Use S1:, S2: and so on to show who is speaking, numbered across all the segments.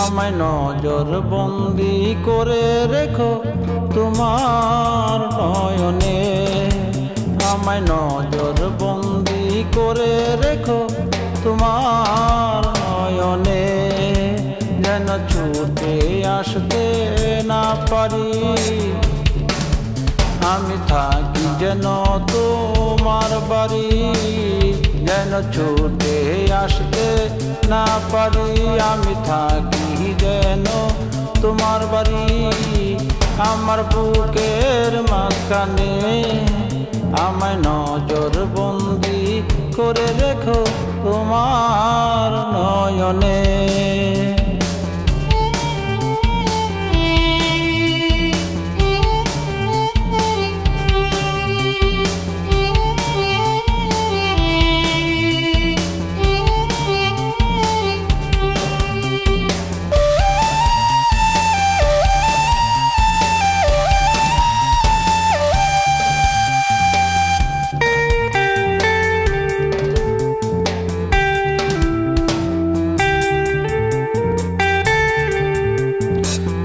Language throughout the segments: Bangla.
S1: আমায় নজর বন্দি করে রেখো তোমার নয়নে, আমায় নজর বন্দি করে রেখো তোমার নয়নে, যেন ছুটে আসতে না পারি, আমি থাকি যেন তোমার বাড়ি, যেন ছুটে আসতে না পারি, আমি থাকি যেন তোমার বাড়ি। আমার বুকের মাঝখানে আমায় নজর বন্দি করে রেখো তোমার নয়নে।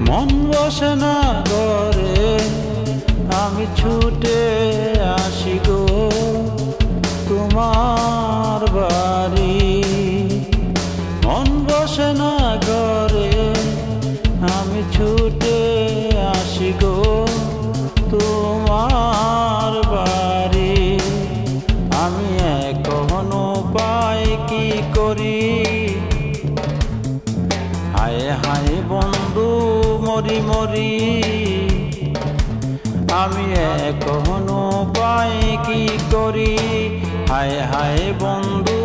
S1: মন বসে না ঘরে আমি ছুটে আসি গো তোমার বাড়ি, মন বসে না ঘরে আমি ছুটে আসি গো তোমার বাড়ি। আমি এখনো পাই কি করি, হায় হায় বন্ধু মরি মরি, আমি এখনো পাই কি করি, হায় হায় বন্ধু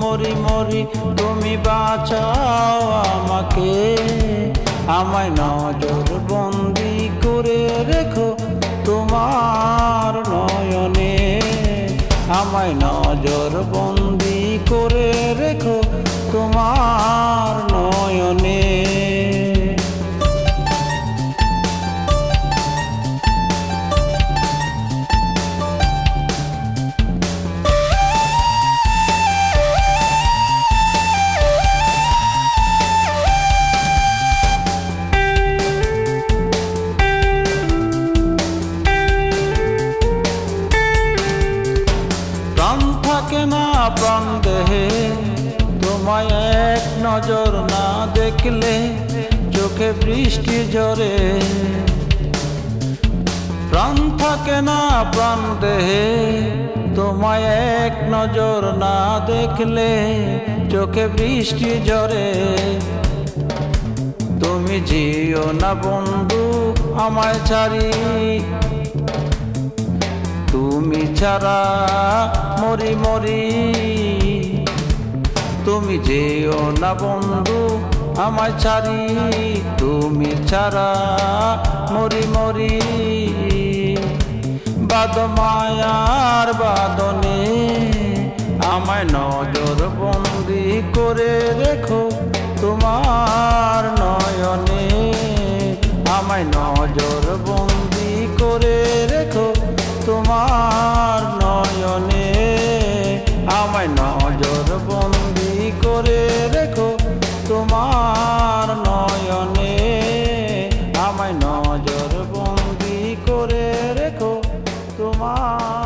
S1: মরি মরি। তুমি বাঁচাও আমাকে, আমায় নজর বন্দি করে রেখো তোমার নয়নে, আমায় নজর বন্দি করে রেখো তোমার নয়নে। প্রাণ থাকে না প্রাণ দেহে তোমায় এক নজর না দেখলে, চোখে বৃষ্টি ঝরে। প্রাণ থাকে না প্রাণ দেহে তোমায় এক নজর না দেখলে, চোখে বৃষ্টি ঝরে। তুমি যেও না বন্ধু আমায় ছাড়ি, তুমি ছাড়া মরি মরি। তুমি যেও না বন্ধু আমায় ছাড়ি, তুমি ছাড়া মরি মরি। বাদ মায়ার বাদনে আমায় নজর বন্দি করে রেখো তোমার নয়নে, আমায় নজর বন্দি করে রেখো তোমার নয়নে, আমায় নজর বন্দি করে রেখো তোমার নয়নে, আমায় নজর বন্দি করে রেখো তোমার